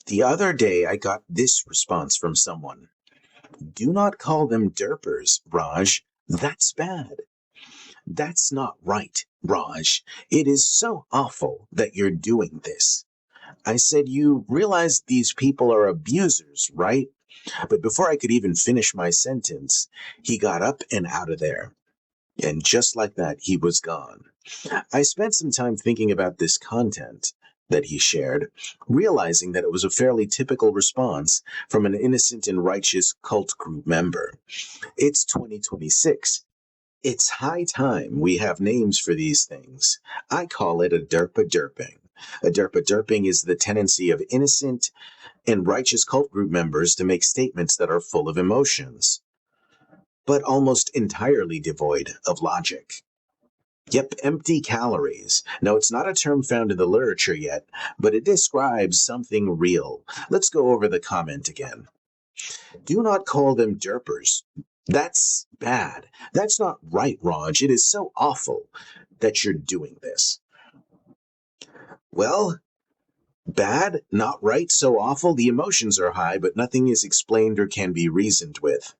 The other day I got this response from someone. Do not call them derpers, Raj. That's bad. That's not right, Raj. It is so awful that you're doing this. I said, you realize these people are abusers, right? But before I could even finish my sentence, he got up and out of there. And just like that, he was gone. I spent some time thinking about this content that he shared, realizing that it was a fairly typical response from an innocent and righteous cult group member. It's 2026. It's high time we have names for these things. I call it a derpa-derping. A derpa-derping is the tendency of innocent and righteous cult group members to make statements that are full of emotions, but almost entirely devoid of logic. Yep, empty calories. Now, it's not a term found in the literature yet, but it describes something real. Let's go over the comment again. Do not call them derpers. That's bad. That's not right, Raj. It is so awful that you're doing this. Well, bad, not right, so awful. The emotions are high, but nothing is explained or can be reasoned with.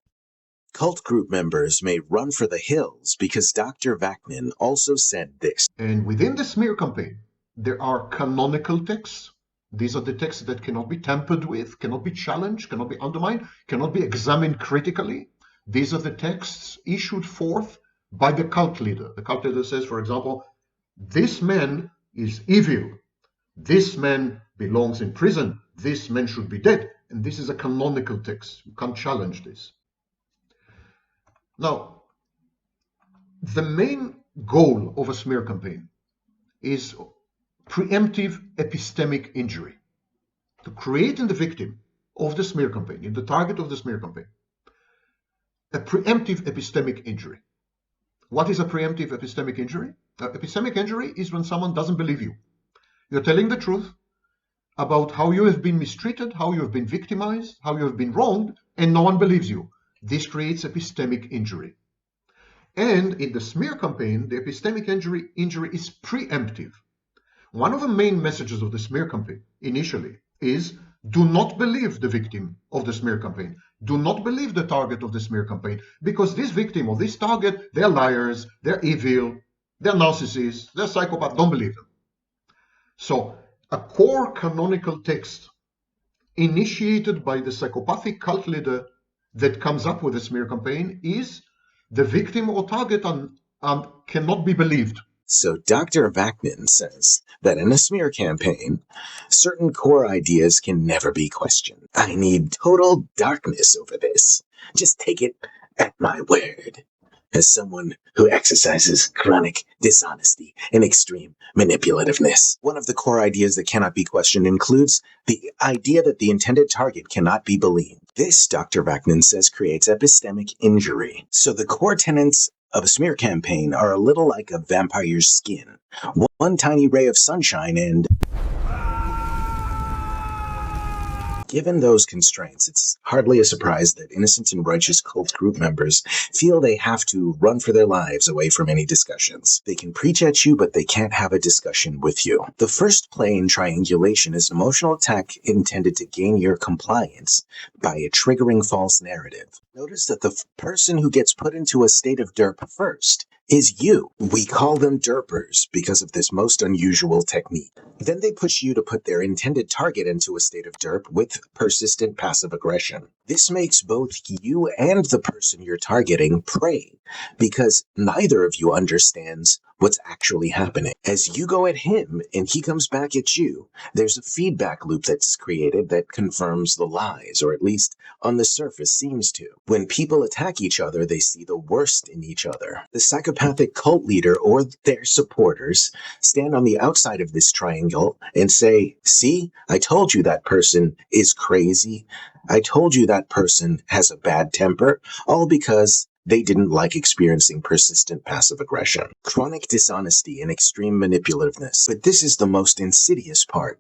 Cult group members may run for the hills because Dr. Vaknin also said this. And within the smear campaign, there are canonical texts. These are the texts that cannot be tampered with, cannot be challenged, cannot be undermined, cannot be examined critically. These are the texts issued forth by the cult leader. The cult leader says, for example, this man is evil. This man belongs in prison. This man should be dead. And this is a canonical text. You can't challenge this. Now, the main goal of a smear campaign is preemptive epistemic injury. To create in the victim of the smear campaign, in the target of the smear campaign, a preemptive epistemic injury. What is a preemptive epistemic injury? Epistemic injury is when someone doesn't believe you. You're telling the truth about how you have been mistreated, how you have been victimized, how you have been wronged, and no one believes you. This creates epistemic injury. And in the smear campaign, the epistemic injury is preemptive. One of the main messages of the smear campaign initially is do not believe the victim of the smear campaign. Do not believe the target of the smear campaign, because this victim or this target, they're liars, they're evil, they're narcissists, they're psychopaths. Don't believe them. So a core canonical text initiated by the psychopathic cult leader that comes up with a smear campaign is the victim or target cannot be believed. So Dr. Vaknin says that in a smear campaign, certain core ideas can never be questioned. I need total darkness over this. Just take it at my word. As someone who exercises chronic dishonesty and extreme manipulativeness. One of the core ideas that cannot be questioned includes the idea that the intended target cannot be believed. This, Dr. Vaknin says, creates epistemic injury. So the core tenets of a smear campaign are a little like a vampire's skin. One tiny ray of sunshine and... Given those constraints, it's hardly a surprise that innocent and righteous cult group members feel they have to run for their lives away from any discussions. They can preach at you, but they can't have a discussion with you. The first play in Triangulation is an emotional attack intended to gain your compliance by a triggering false narrative. Notice that the person who gets put into a state of derp first is you. We call them derpers because of this most unusual technique. Then they push you to put their intended target into a state of derp with persistent passive aggression. This makes both you and the person you're targeting prey because neither of you understands what's actually happening. As you go at him and he comes back at you, there's a feedback loop that's created that confirms the lies, or at least on the surface seems to. When people attack each other, they see the worst in each other. The psychopathic cult leader or their supporters stand on the outside of this triangle and say, see, I told you that person is crazy. I told you that person has a bad temper, all because they didn't like experiencing persistent passive aggression, chronic dishonesty, and extreme manipulativeness. But this is the most insidious part.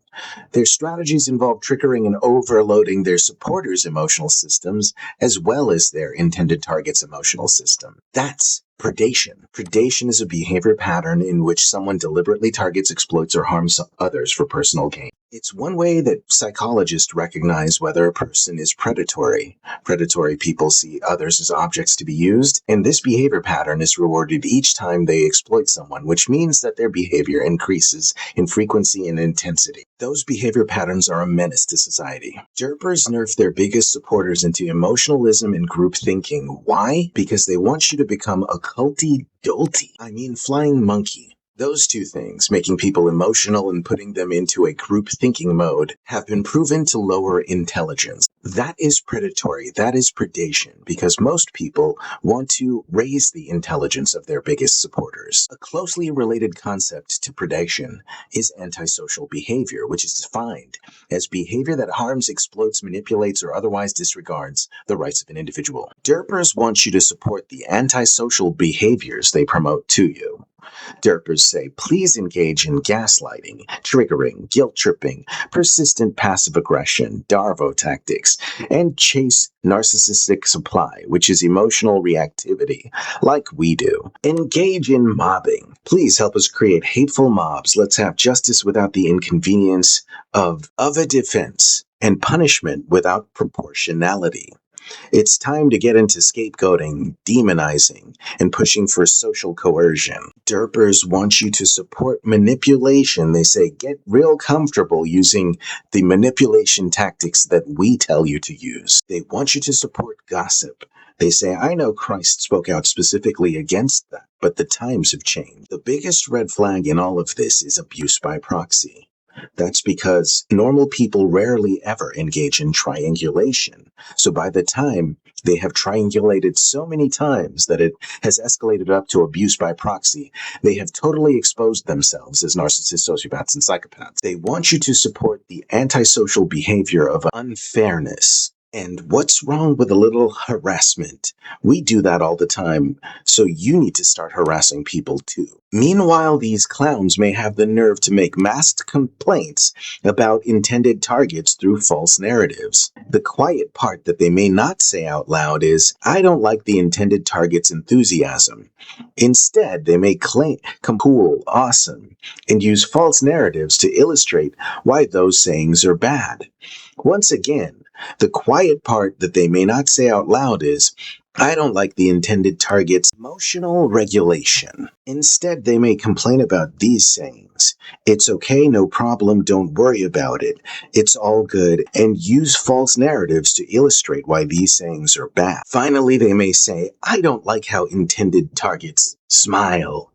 Their strategies involve triggering and overloading their supporters' emotional systems as well as their intended target's emotional system. That's predation. Predation is a behavior pattern in which someone deliberately targets, exploits, or harms others for personal gain. It's one way that psychologists recognize whether a person is predatory. Predatory people see others as objects to be used, and this behavior pattern is rewarded each time they exploit someone, which means that their behavior increases in frequency and intensity. Those behavior patterns are a menace to society. Derpers nerf their biggest supporters into emotionalism and group thinking. Why? Because they want you to become a culty dolty. I mean, flying monkey. Those two things, making people emotional and putting them into a group thinking mode, have been proven to lower intelligence. That is predatory, that is predation, because most people want to raise the intelligence of their biggest supporters. A closely related concept to predation is antisocial behavior, which is defined as behavior that harms, exploits, manipulates, or otherwise disregards the rights of an individual. Derpers want you to support the antisocial behaviors they promote to you. Derpers say, please engage in gaslighting, triggering, guilt-tripping, persistent passive aggression, DARVO tactics, and chase narcissistic supply, which is emotional reactivity, like we do. Engage in mobbing. Please help us create hateful mobs. Let's have justice without the inconvenience of a defense, and punishment without proportionality. It's time to get into scapegoating, demonizing, and pushing for social coercion. Derpers want you to support manipulation. They say, get real comfortable using the manipulation tactics that we tell you to use. They want you to support gossip. They say, I know Christ spoke out specifically against that, but the times have changed. The biggest red flag in all of this is abuse by proxy. That's because normal people rarely ever engage in triangulation. So by the time they have triangulated so many times that it has escalated up to abuse by proxy, they have totally exposed themselves as narcissists, sociopaths, and psychopaths. They want you to support the antisocial behavior of unfairness. And what's wrong with a little harassment? We do that all the time, so you need to start harassing people too. Meanwhile, these clowns may have the nerve to make masked complaints about intended targets through false narratives. The quiet part that they may not say out loud is, I don't like the intended target's enthusiasm. Instead, they may claim, cool, awesome, and use false narratives to illustrate why those sayings are bad. Once again, the quiet part that they may not say out loud is, I don't like the intended target's emotional regulation. Instead, they may complain about these sayings. It's okay, no problem, don't worry about it. It's all good, and use false narratives to illustrate why these sayings are bad. Finally, they may say, I don't like how intended targets smile.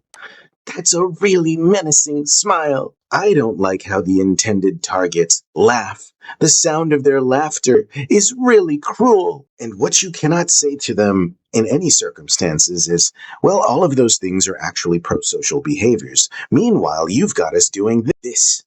That's a really menacing smile. I don't like how the intended targets laugh. The sound of their laughter is really cruel. And what you cannot say to them in any circumstances is, well, all of those things are actually pro-social behaviors. Meanwhile, you've got us doing this.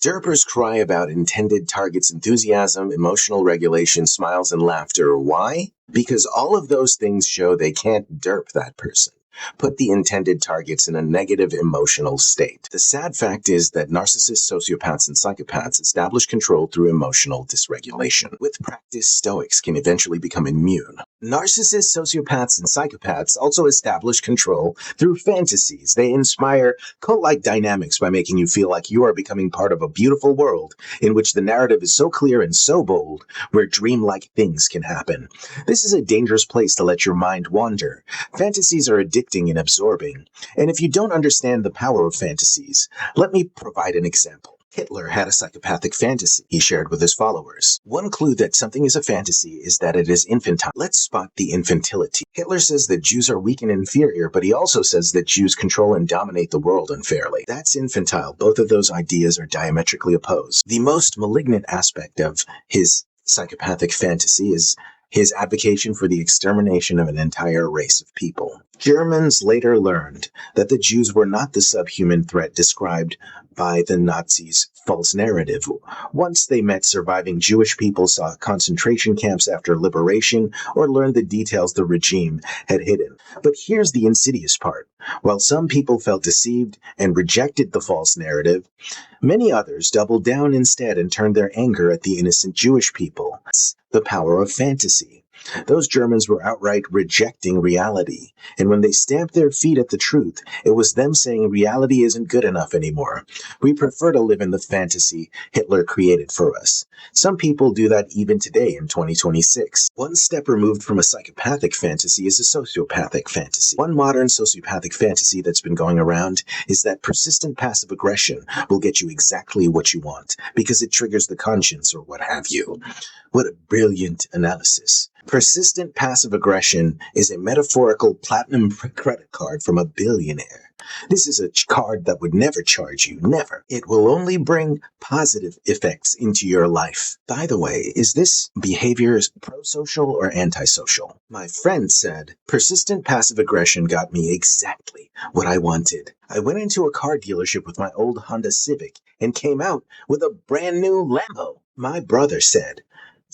Derpers cry about intended targets' enthusiasm, emotional regulation, smiles, and laughter. Why? Because all of those things show they can't derp that person. Put the intended targets in a negative emotional state. The sad fact is that narcissists, sociopaths, and psychopaths establish control through emotional dysregulation. With practice, stoics can eventually become immune. Narcissists, sociopaths, and psychopaths also establish control through fantasies. They inspire cult-like dynamics by making you feel like you are becoming part of a beautiful world in which the narrative is so clear and so bold, where dreamlike things can happen. This is a dangerous place to let your mind wander. Fantasies are addictive and absorbing. And if you don't understand the power of fantasies, let me provide an example. Hitler had a psychopathic fantasy he shared with his followers. One clue that something is a fantasy is that it is infantile. Let's spot the infantility. Hitler says that Jews are weak and inferior, but he also says that Jews control and dominate the world unfairly. That's infantile. Both of those ideas are diametrically opposed. The most malignant aspect of his psychopathic fantasy is his advocacy for the extermination of an entire race of people. Germans later learned that the Jews were not the subhuman threat described by the Nazis' false narrative. Once they met surviving Jewish people, saw concentration camps after liberation, or learned the details the regime had hidden. But here's the insidious part. While some people felt deceived and rejected the false narrative, many others doubled down instead and turned their anger at the innocent Jewish people. That's the power of fantasy. Those Germans were outright rejecting reality. And when they stamped their feet at the truth, it was them saying reality isn't good enough anymore. We prefer to live in the fantasy Hitler created for us. Some people do that even today in 2026. One step removed from a psychopathic fantasy is a sociopathic fantasy. One modern sociopathic fantasy that's been going around is that persistent passive aggression will get you exactly what you want because it triggers the conscience or what have you. What a brilliant analysis. Persistent passive aggression is a metaphorical platinum credit card from a billionaire. This is a card that would never charge you, never. It will only bring positive effects into your life. By the way, is this behavior pro-social or antisocial? My friend said, persistent passive aggression got me exactly what I wanted. I went into a car dealership with my old Honda Civic and came out with a brand new Lambo. My brother said,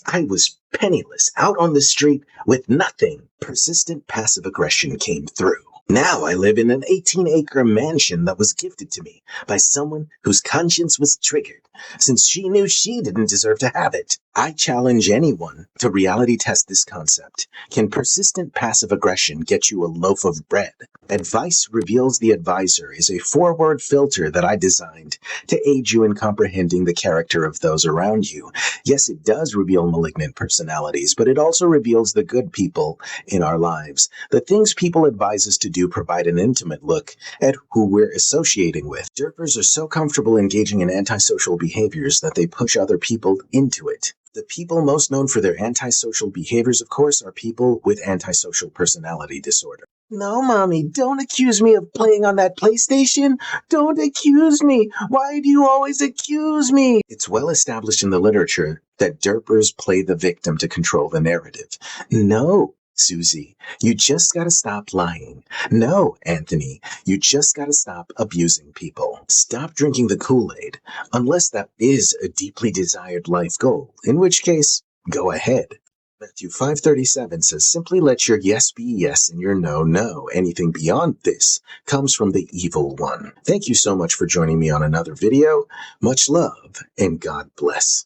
I was penniless, out on the street with nothing. Persistent passive aggression came through. Now I live in an 18-acre mansion that was gifted to me by someone whose conscience was triggered, since she knew she didn't deserve to have it. I challenge anyone to reality test this concept. Can persistent passive aggression get you a loaf of bread? Advice Reveals the Advisor is a 4-word filter that I designed to aid you in comprehending the character of those around you. Yes, it does reveal malignant personalities, but it also reveals the good people in our lives. The things people advise us to do provide an intimate look at who we're associating with. Derpers are so comfortable engaging in antisocial behaviors that they push other people into it. The people most known for their antisocial behaviors, of course, are people with antisocial personality disorder. No, Mommy, don't accuse me of playing on that PlayStation. Don't accuse me. Why do you always accuse me? It's well established in the literature that derpers play the victim to control the narrative. No, Susie, you just gotta stop lying. No, Anthony, you just gotta stop abusing people. Stop drinking the Kool-Aid, unless that is a deeply desired life goal, in which case, go ahead. Matthew 5:37 says, simply let your yes be yes and your no, no. Anything beyond this comes from the evil one. Thank you so much for joining me on another video. Much love and God bless.